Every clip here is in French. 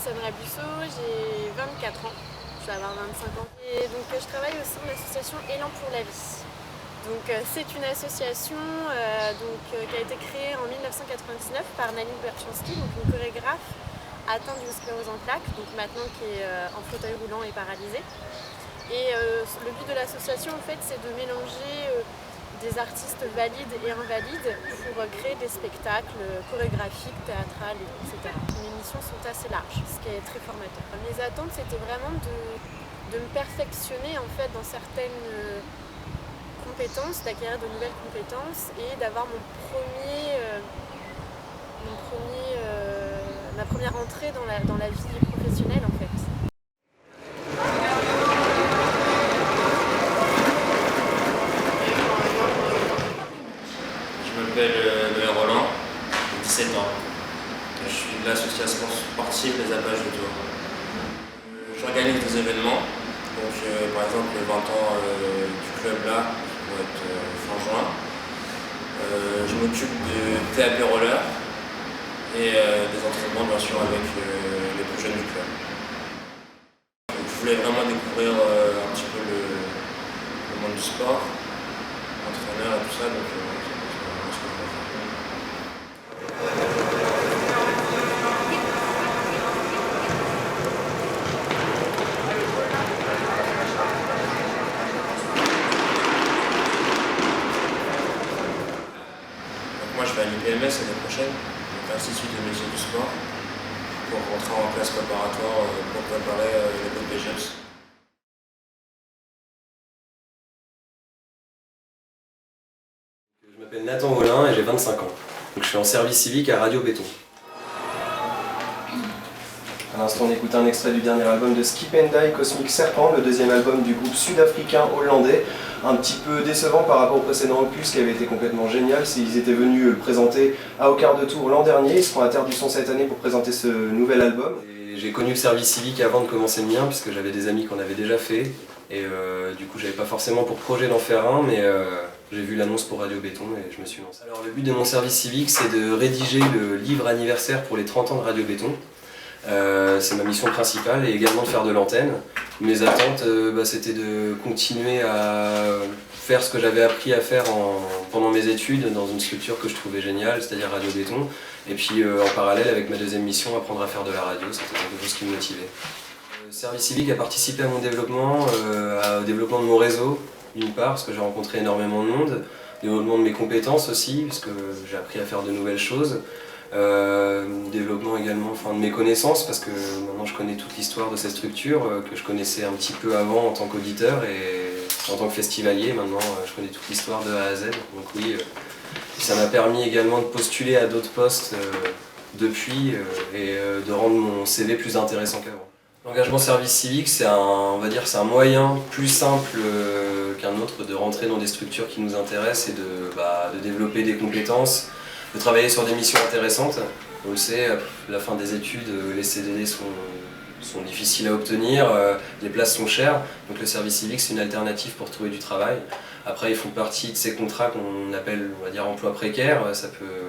Sandra Busso, j'ai 24 ans, je vais avoir 25 ans. Et donc je travaille au sein de l'association Élan pour la vie. Donc c'est une association qui a été créée en 1999 par Naline Berchanski, donc une chorégraphe atteinte d'une sclérose en plaques, donc maintenant qui est en fauteuil roulant et paralysée. Et le but de l'association en fait c'est de mélanger des artistes valides et invalides pour créer des spectacles chorégraphiques, théâtrales, etc. Mes missions sont assez larges, ce qui est très formateur. Mes attentes c'était vraiment de me perfectionner en fait dans certaines compétences, d'acquérir de nouvelles compétences et d'avoir ma première entrée dans la vie professionnelle en fait. Je m'appelle Noël Roland, j'ai 17 ans. Je suis de l'association sportive Les Apaches de Tours. J'organise des événements, donc par exemple les 20 ans du club là, qui vont être fin juin. Je m'occupe de TAP roller et des entraînements bien sûr avec les plus jeunes du club. Donc, je voulais vraiment découvrir un petit peu le monde du sport, entraîneur et tout ça. Donc, moi je vais à l'IPMS l'année prochaine, donc l'Institut de métiers du sport, pour rentrer en classe préparatoire pour préparer les BPGEPS. Je m'appelle Nathan Olin et j'ai 25 ans. Donc, je suis en service civique à Radio Béton. À l'instant, on écoute un extrait du dernier album de Skip and Die, Cosmic Serpent, le deuxième album du groupe sud-africain hollandais. Un petit peu décevant par rapport au précédent opus qui avait été complètement génial. Ils étaient venus le présenter à Au Quart de Tour l'an dernier. Ils seront à Terre du Son cette année pour présenter ce nouvel album. Et j'ai connu le service civique avant de commencer le mien, puisque j'avais des amis qui en avaient déjà fait. Et du coup, j'avais pas forcément pour projet d'en faire un, mais j'ai vu l'annonce pour Radio Béton et je me suis lancé. Alors, le but de mon service civique, c'est de rédiger le livre anniversaire pour les 30 ans de Radio Béton. C'est ma mission principale et également de faire de l'antenne. Mes attentes, c'était de continuer à faire ce que j'avais appris à faire pendant mes études dans une structure que je trouvais géniale, c'est-à-dire Radio Béton. Et puis en parallèle avec ma deuxième mission, apprendre à faire de la radio, c'était quelque chose qui me motivait. Le service civique a participé à mon développement, au développement de mon réseau, d'une part, parce que j'ai rencontré énormément de monde, développement de mes compétences aussi, parce que j'ai appris à faire de nouvelles choses. Développement également de mes connaissances parce que maintenant je connais toute l'histoire de cette structure que je connaissais un petit peu avant en tant qu'auditeur et en tant que festivalier. Maintenant je connais toute l'histoire de A à Z. Donc oui, ça m'a permis également de postuler à d'autres postes depuis et de rendre mon CV plus intéressant qu'avant. L'engagement service civique, c'est un moyen plus simple qu'un autre de rentrer dans des structures qui nous intéressent et de développer des compétences, de travailler sur des missions intéressantes. On le sait, à la fin des études, les CDD sont difficiles à obtenir, les places sont chères, donc le service civique c'est une alternative pour trouver du travail. Après ils font partie de ces contrats qu'on appelle emploi précaire,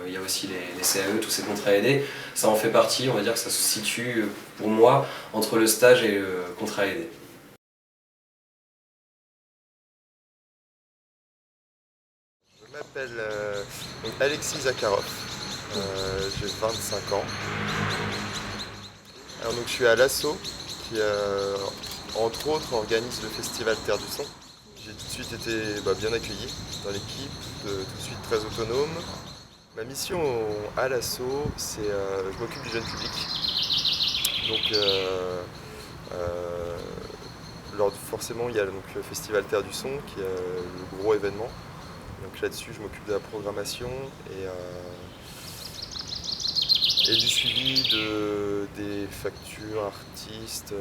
il y a aussi les CAE, tous ces contrats aidés, ça en fait partie, on va dire que ça se situe pour moi entre le stage et le contrat aidé. Je m'appelle Alexis Zakharov, j'ai 25 ans. Alors, donc, je suis à l'ASSO qui entre autres organise le festival Terre du Son. J'ai tout de suite été bien accueilli dans l'équipe, tout de suite très autonome. Ma mission à l'ASSO, c'est je m'occupe du jeune public. Donc forcément il y a donc, le festival Terre du Son qui est le gros événement. Donc là-dessus, je m'occupe de la programmation et du suivi des factures artistes.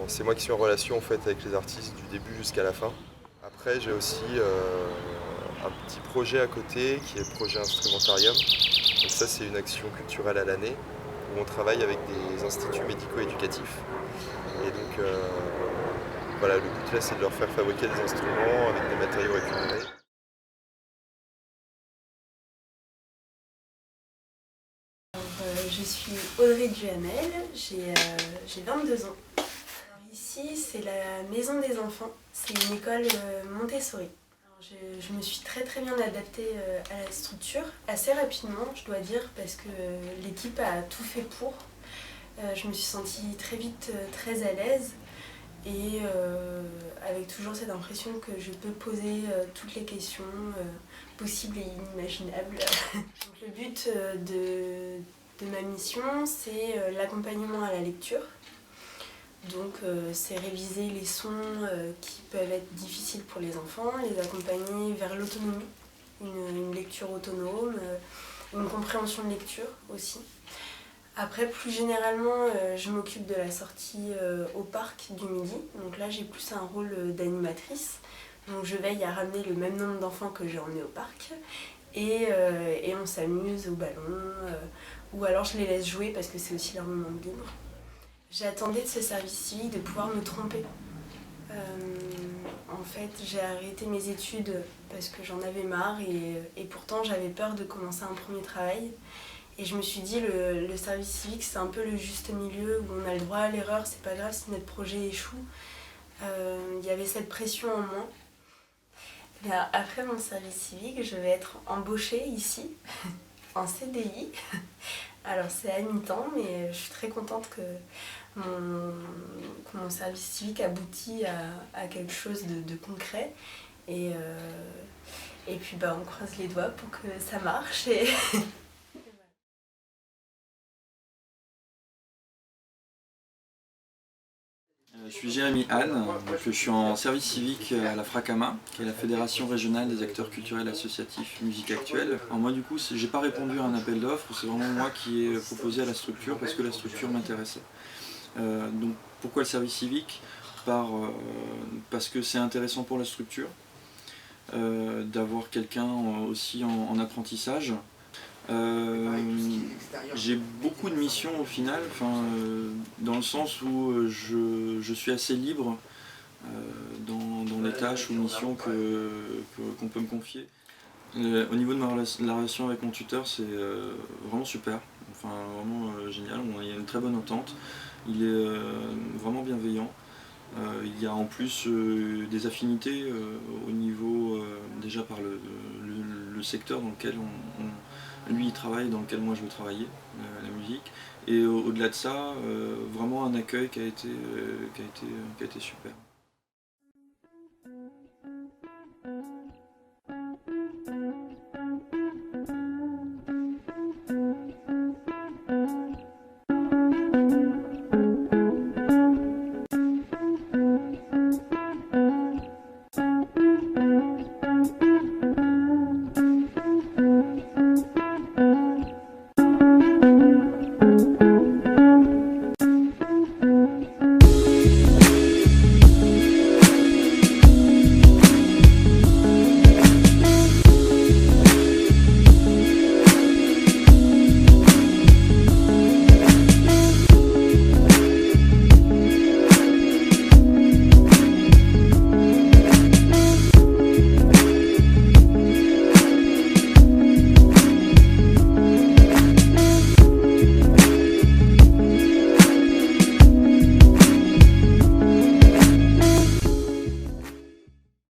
C'est moi qui suis en relation en fait, avec les artistes du début jusqu'à la fin. Après, j'ai aussi un petit projet à côté qui est le projet Instrumentarium. Donc ça, c'est une action culturelle à l'année où on travaille avec des instituts médico-éducatifs. Et donc, le but là, c'est de leur faire fabriquer des instruments avec des matériaux récupérés. Je suis Audrey Duhamel, j'ai 22 ans. Alors ici, c'est la Maison des Enfants, c'est une école Montessori. Alors je me suis très bien adaptée à la structure, assez rapidement je dois dire, parce que l'équipe a tout fait pour. Je me suis sentie très vite très à l'aise et avec toujours cette impression que je peux poser toutes les questions possibles et inimaginables. Donc, le but de ma mission, c'est l'accompagnement à la lecture. Donc c'est réviser les sons qui peuvent être difficiles pour les enfants, les accompagner vers l'autonomie, une lecture autonome, une compréhension de lecture aussi. Après, plus généralement, je m'occupe de la sortie au parc du midi. Donc là, j'ai plus un rôle d'animatrice. Donc je veille à ramener le même nombre d'enfants que j'ai emmenés au parc. Et on s'amuse au ballon. Ou alors je les laisse jouer parce que c'est aussi leur moment de libre. J'attendais de ce service civique de pouvoir me tromper. En fait, j'ai arrêté mes études parce que j'en avais marre et pourtant j'avais peur de commencer un premier travail. Et je me suis dit, le service civique, c'est un peu le juste milieu où on a le droit à l'erreur, c'est pas grave si notre projet échoue. Il y avait cette pression en moi. Bien, après mon service civique, je vais être embauchée ici, en CDI. Alors c'est à mi-temps, mais je suis très contente que mon service civique aboutit à quelque chose de concret. Et puis on croise les doigts pour que ça marche. Je suis Jérémy Anne, donc je suis en service civique à la FRACAMA, qui est la Fédération Régionale des Acteurs Culturels Associatifs Musique Actuelle. Alors moi du coup, j'ai pas répondu à un appel d'offres, c'est vraiment moi qui ai proposé à la structure parce que la structure m'intéressait. Donc pourquoi le service civique? Parce que c'est intéressant pour la structure, d'avoir quelqu'un aussi en apprentissage. J'ai beaucoup de missions au final, dans le sens où je suis assez libre dans les tâches ou missions qu'on peut me confier. Au niveau de la relation avec mon tuteur, c'est vraiment super, vraiment génial, il y a une très bonne entente, il est vraiment bienveillant. Il y a en plus des affinités au niveau, déjà par le secteur dans lequel lui il travaille, dans lequel moi je veux travailler, la musique. Et au-delà de ça, vraiment un accueil qui a été super.